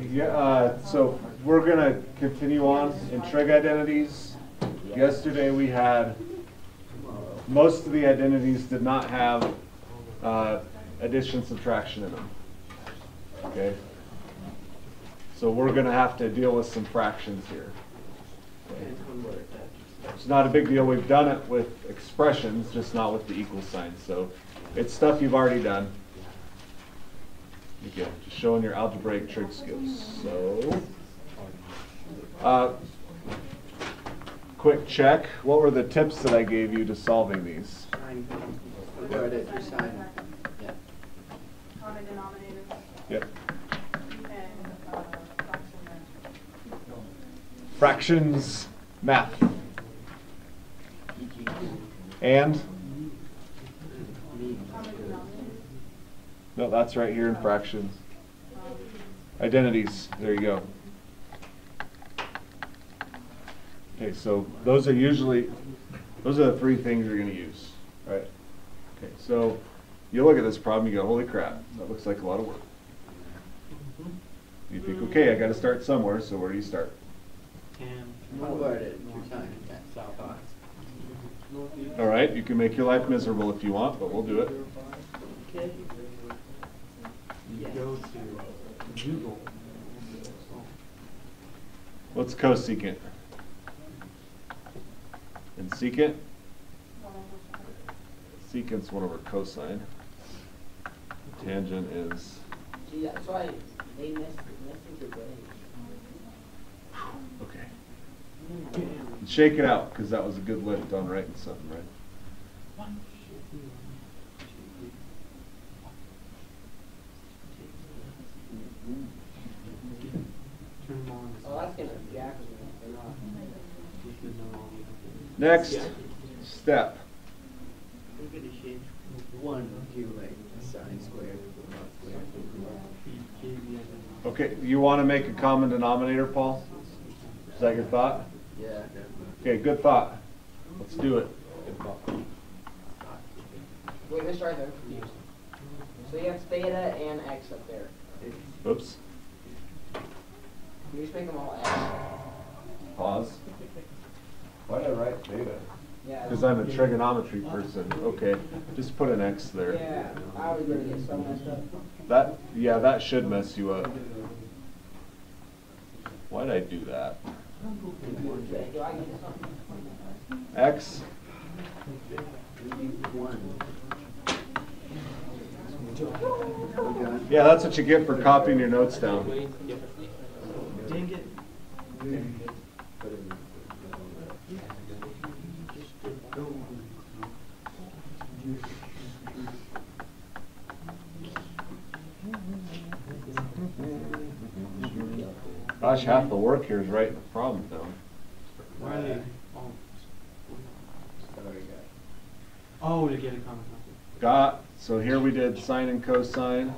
Yeah, so we're going to continue on in trig identities. Yesterday we had, most of the identities did not have addition subtraction in them. Okay? So we're going to have to deal with some fractions here. Okay. It's not a big deal. We've done it with expressions, just not with the equal sign. So it's stuff you've already done. Again, just showing your algebraic trig skills. So, quick check. What were the tips that I gave you to solving these? Common denominator. Yep. And Fractions, math. And? No, that's right here in fractions. Identities, there you go. Okay, so those are the three things you're going to use, right? Okay, so you look at this problem, you go, holy crap, that looks like a lot of work. You think, okay, I got to start somewhere, so where do you start? All right, you can make your life miserable if you want, but we'll do it. Go to Google. What's cosecant? And secant? Secant's 1 over cosine. Tangent is... See, that's why they missed the grade. Okay. Shake it out, because that was a good lift on writing something, right? Oh, that's gonna jack me. Next step. Okay, you want to make a common denominator, Paul? Is that your thought? Yeah. Okay, good thought. Let's do it. Wait, let's try there. So you have theta and x up there. Oops. You just make them all x. Pause. Why did I write theta? Yeah. Because I'm a trigonometry person. Okay, just put an x there. Yeah, I was gonna get so messed up. That should mess you up. Why did I do that? Do I get something? X. Yeah, that's what you get for copying your notes down. Dang it. Gosh, half the work here is writing the problem down. Why are they? Oh, to get a common So here we did sine and cosine.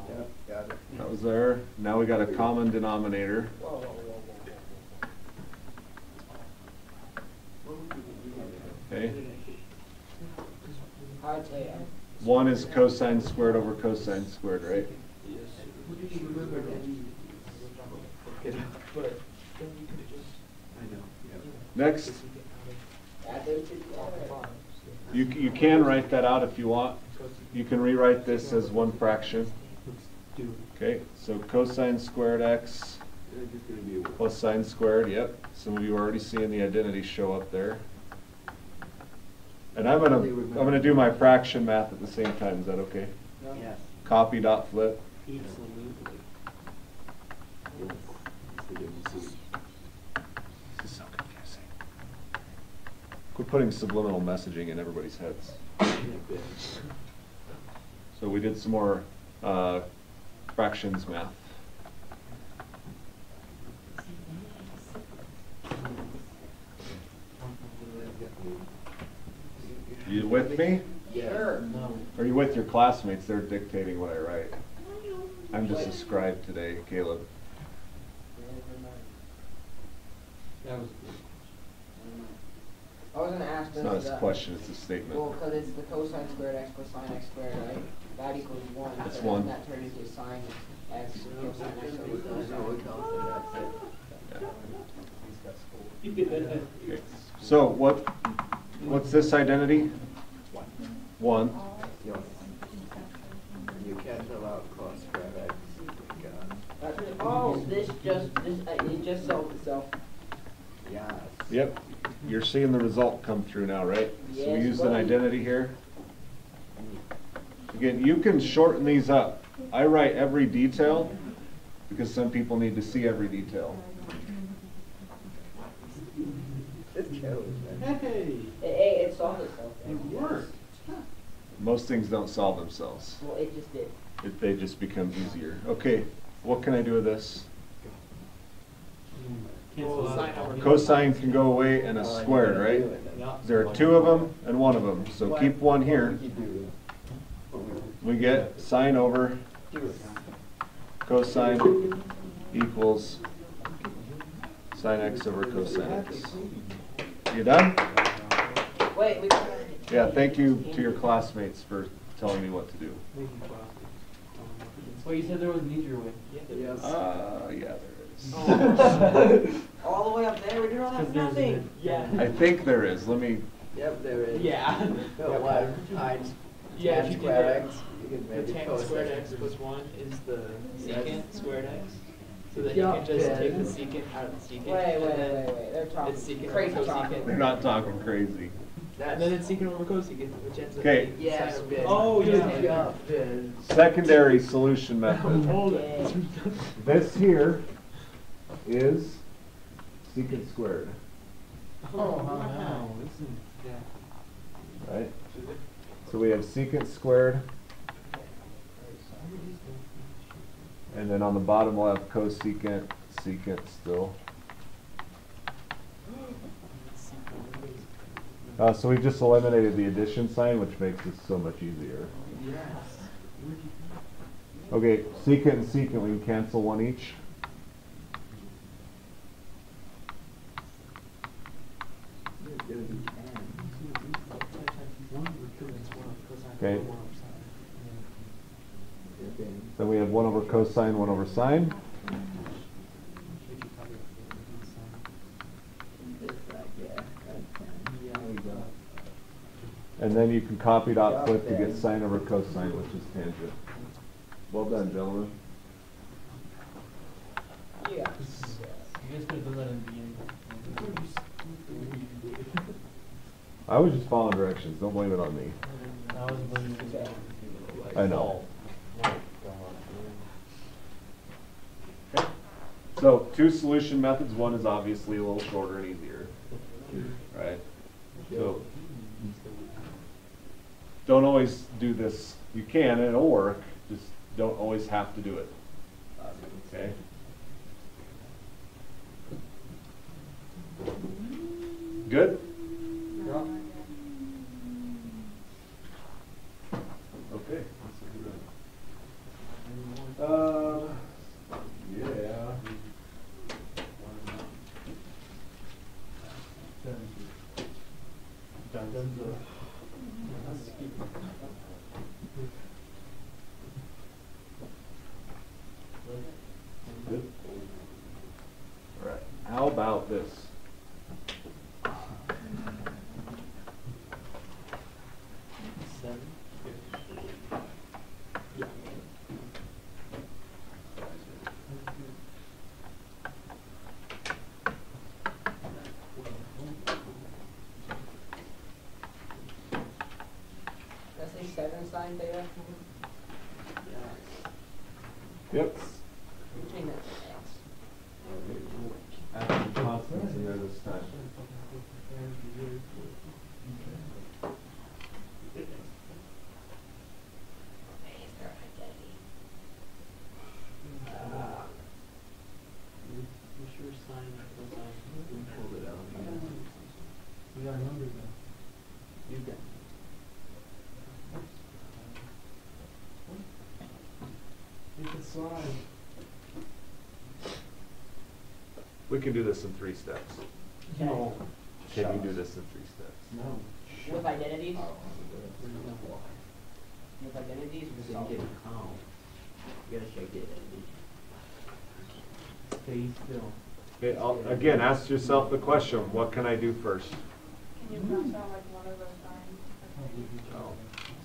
Yep, got it. That was there. Now we got a common denominator. Okay. I'd say 1 is cosine squared over cosine squared, right? Next, add those two together. you can write that out if you want. You can rewrite this as one fraction. Okay, so cosine squared x plus sine squared, yep. Some of you are already seeing the identity show up there. And I'm gonna do my fraction math at the same time. Is that okay? Yes. Copy dot flip. This is so confusing. Quit putting subliminal messaging in everybody's heads. So we did some more fractions math. You with me? Sure. Or are you with your classmates? They're dictating what I write. I'm just a scribe today, Caleb. That was I was going to ask It's not a question, it's a statement. Well, because it's the cosine squared x plus sine x squared, right? That equals 1. That's so 1. Doesn't that turn into a sine X cosine X over cosine. Okay. So what's this identity? 1. You cancel out cos squared x. Oh, it just solved itself. Yes. Yep. You're seeing the result come through now, right? So we Yes, used an buddy. identity here. Again, you can shorten these up. I write every detail because some people need to see every detail. It kills, man. Hey, It solved itself. it worked. Most things don't solve themselves. Well, it just did. They just become easier. Okay, what can I do with this? Cancel out. Cosine can go away and a squared, right? There are 2 of them and 1 of them, so keep 1 here. We get sine over cosine equals sine x over cosine x. You done? Wait, we Yeah, thank you to your classmates for telling me what to do. Well, you said there was an easier way. Yes. Yeah, there is. all the way up there. We're doing all that for nothing. I think there is. Let me, Yep, there is. Yeah. No, 1 times Yeah, tan if you do squared that, x, you can the make it tan cos squared x plus 1 is the secant squared x. So then you Yeah, can just take the Ben. secant out of the secant. Wait. and then They're talking It's secant crazy over talking. cosecant. they're not talking crazy. And then it's secant over cosecant, which ends up Okay. being Yes, sine over Ben. Oh, cosine. yeah. Good job, Ben. Secondary solution method. Hold Yeah. it. This here is secant squared, Oh, wow. This is, yeah. right? So we have secant squared, and then on the bottom we'll have cosecant, secant still. So we've just eliminated the addition sign, which makes this so much easier. Okay, secant and secant, we can cancel 1 each. Okay. Then we have 1 over cosine, 1 over sine. And then you can copy dot flip to get sine over cosine, which is tangent. Well done, gentlemen. Yes. You guys could have done that in the beginning. I was just following directions. Don't blame it on me. I was blaming you. I know. So 2 solution methods. 1 is obviously a little shorter and easier, right? So don't always do this. You can, and it'll work. Just don't always have to do it. Okay. Good? Okay. Yeah. Good. All right. How about this? Let's say 7 sine theta. Yep. Change that to x. Add some constants in there this time. Hey, is there an identity? You sure sign cosine? We got numbers now. You got You can slide. We can do this in 3 steps. No. Can you do this in 3 steps? No. With identities? With identities, we solve it. You gotta shake it. Stay still. Okay, again, ask yourself the question, what can I do first? Can you cross out like one of those signs?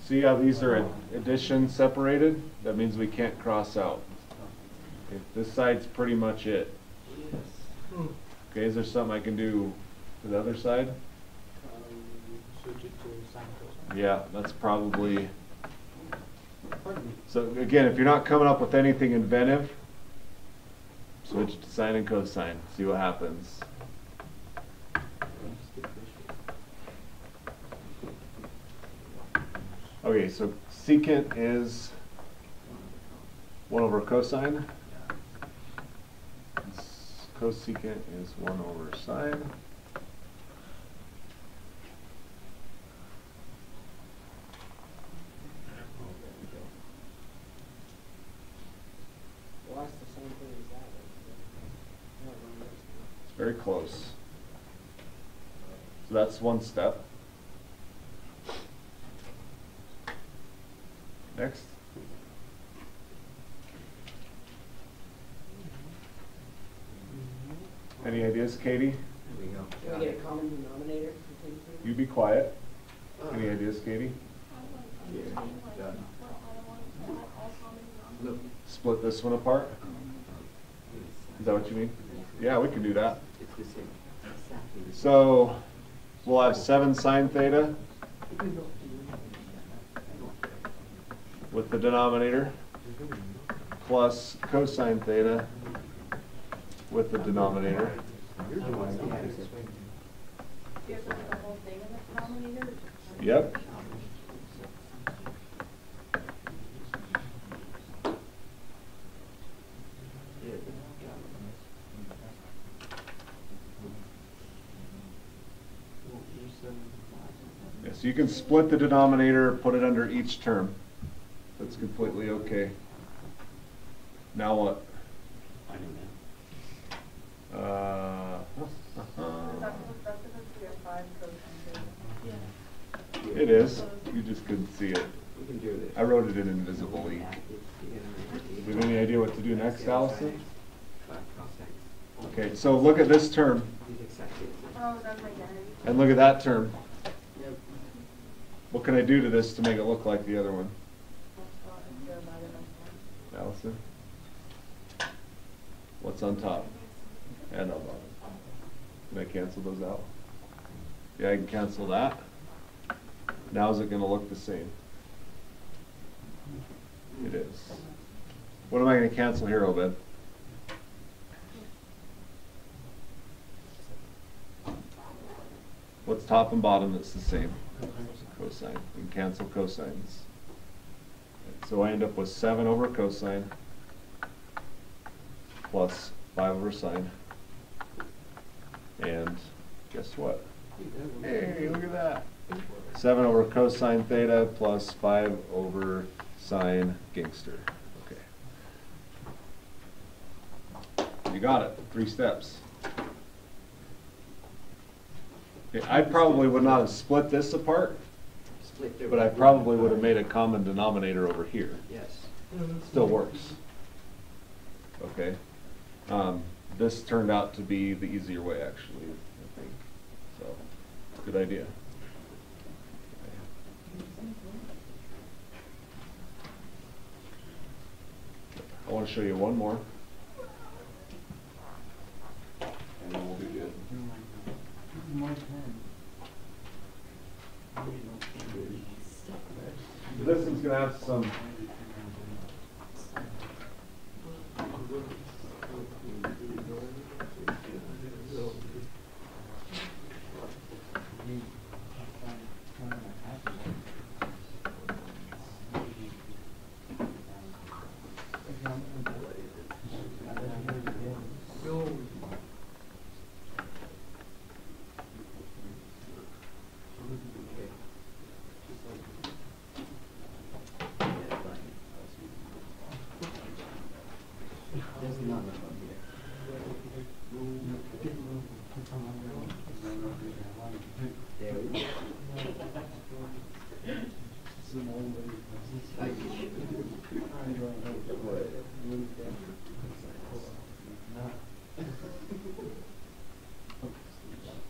See how these are addition separated? That means we can't cross out. Okay, this side's pretty much it. Okay, is there something I can do to the other side? Switch it to sine cosine. Yeah, that's probably. So again, if you're not coming up with anything inventive, switch to sine and cosine, see what happens. Okay, so secant is 1 over cosine. Cosecant is 1 over sine. Well, that's the same thing as that. It's very close. So that's one step. Next. Any ideas, Katie? There we go. Can we get a common denominator between two? You be quiet. Any ideas, Katie? Yeah, done. Look. Split this one apart? Is that what you mean? Yeah, we can do that. It's the same. Exactly the same. So we'll have 7 sine theta with the denominator plus cosine theta with the denominator. You're doing it. Do you have to put the whole thing in the denominator? Yep. Yeah, so you can split the denominator, put it under each term. That's completely okay. Now what? That's supposed to be a 5 cosine theta. It is. You just couldn't see it. We can do this. I wrote it in invisible ink. Do you have any idea what to do next, Allison? Okay, so look at this term Oh, that's my identity. and look at that term. Yep. What can I do to this to make it look like the other one? That's Allison? What's on top and on bottom? Can I cancel those out? Yeah, I can cancel that. Now is it going to look the same? It is. What am I going to cancel here, Obed? What's top and bottom that's the same? Cosine. We can cancel cosines. So I end up with 7 over cosine plus 5 over sine. And guess what? Hey, look at that. 7 over cosine theta plus 5 over sine gangster. Okay. You got it. 3 steps. Okay, I probably would not have split this apart, Split there. but I probably would have made a common denominator over here. Yes. Still works. Okay. This turned out to be the easier way, actually, I think. So, good idea. I want to show you one more. And then we'll be good. This one's going to have some.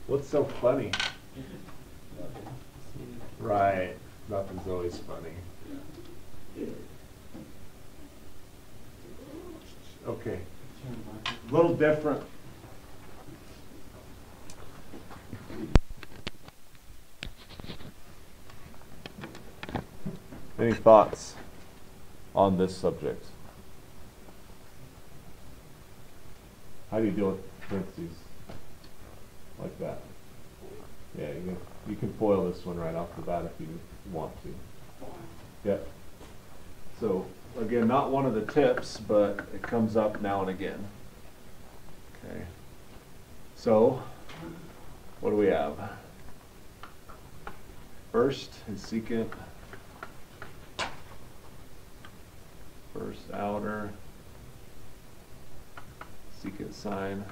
What's so funny? Right. Nothing's always funny. Okay. A little different. Any thoughts on this subject? How do you deal with parentheses like that? Yeah, you can foil this one right off the bat if you want to. Yep. So again, not one of the tips, but it comes up now and again. Okay. So what do we have? First is secant. First outer. Secant sign.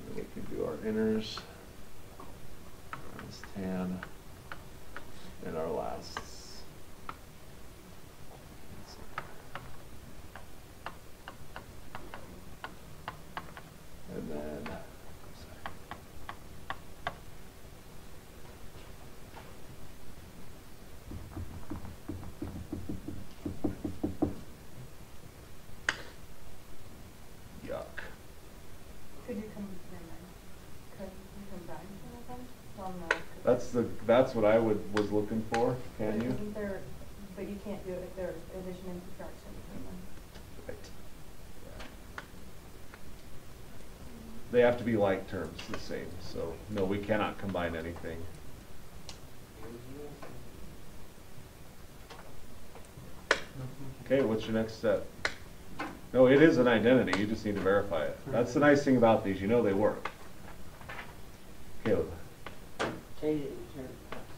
And we can do our inners. Minus tan. And our lasts. And then yuck. Could you combine some of them? That's what I was looking for. Can you? Isn't there, but you can't do it if there's addition and subtraction between them. Right. They have to be like terms, the same. So no, we cannot combine anything. Okay, what's your next step? No, it is an identity. You just need to verify it. That's the nice thing about these. You know they work. Caleb. Change it and turn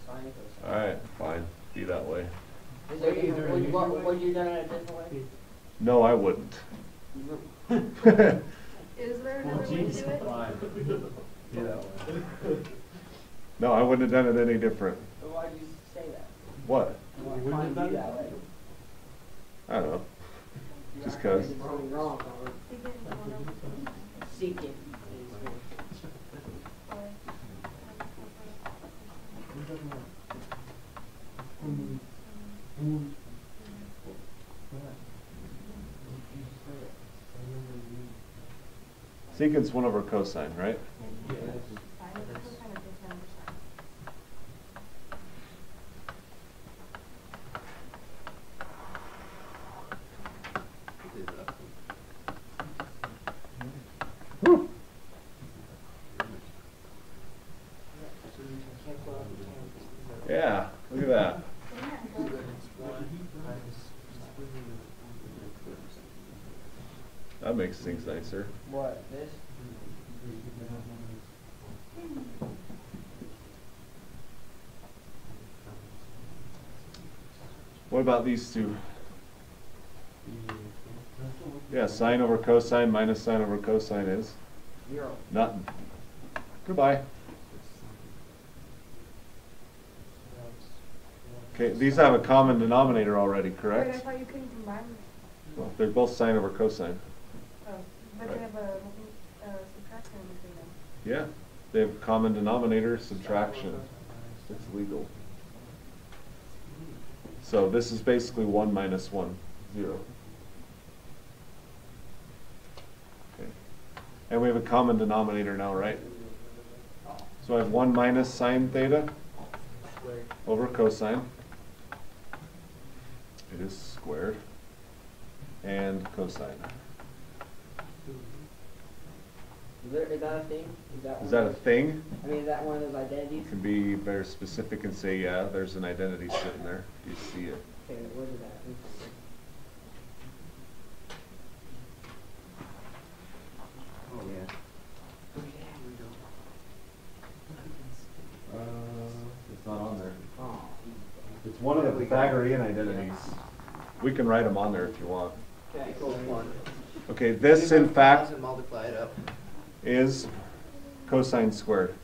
sign it. All right, fine. Be that way. Is there would you done it a different way? No, I wouldn't. Is there another way to do it? No, I wouldn't have done it any different. So why'd you say that? What? Why did you do that way? I don't know. Just cause. Something wrong. Seeking. Secant's 1 over cosine, right? Whew. Yeah, look at that. That makes things nicer. What? This? What about these two? Yeah, sine over cosine minus sine over cosine is? 0. Nothing. Goodbye. Okay, these have a common denominator already, Wait, I correct? thought you couldn't combine them. Well, they're both sine over cosine. Oh, but Right. they have a subtraction between them. Yeah, they have common denominator subtraction. It's legal. So this is basically 1 minus 1, 0. Okay. And we have a common denominator now, right? So I have 1 minus sine theta over cosine. It is squared. And cosine. Is that a thing? Is that a thing? I mean, is that one of those identities? You can be very specific and say, yeah, there's an identity sitting there. You see it. Okay, what is that? Oh, yeah. It's not on there. Oh. It's one of the Pythagorean identities. We can write them on there if you want. Okay, Equals 1. Okay, this in fact And multiply it up. is cosine squared.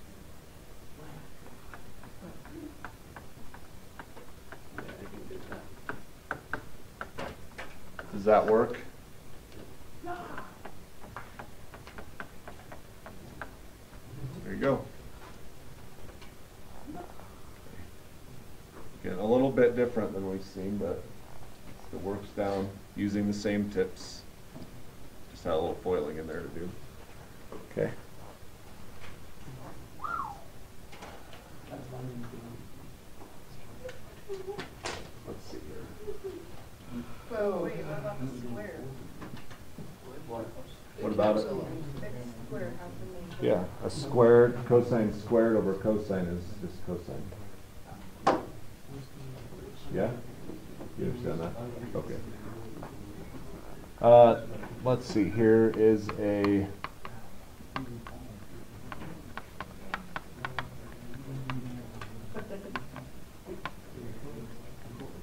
Does that work? There you go. Again, a little bit different than we've seen, but it works down using the same tips. Just had a little foiling in there to do. Okay. Let's see here. Whoa. Wait, what about the square? What about it? X square, how can they? Yeah, a squared, cosine squared over cosine is just cosine. Yeah? You understand that? Okay. Let's see, here is a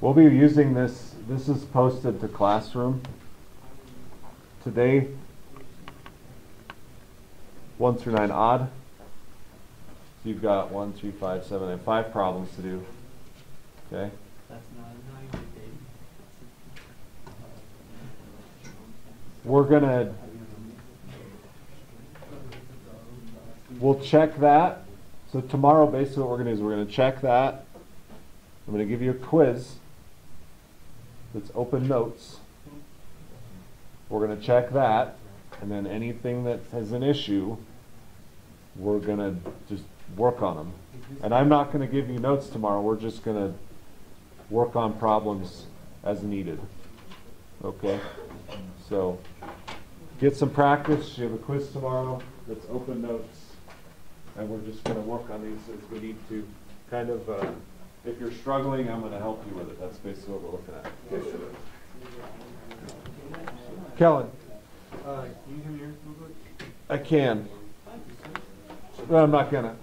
we'll be using this. This is posted to Classroom today. 1 through 9 odd. So you've got 1, 3, 5, 7, and 5 problems to do. Okay. That's not a 9 day. We'll check that. So tomorrow, basically what we're gonna do is we're gonna check that. I'm gonna give you a quiz that's open notes. We're gonna check that, and then anything that has an issue, we're gonna just work on them. And I'm not gonna give you notes tomorrow. We're just gonna work on problems as needed. Okay? So get some practice. You have a quiz tomorrow that's open notes. And we're just going to work on these as we need to. Kind of, if you're struggling, I'm going to help you with it. That's basically what we're looking at. Kellen. Can you hear me real quick? I can. Well, I'm not going to.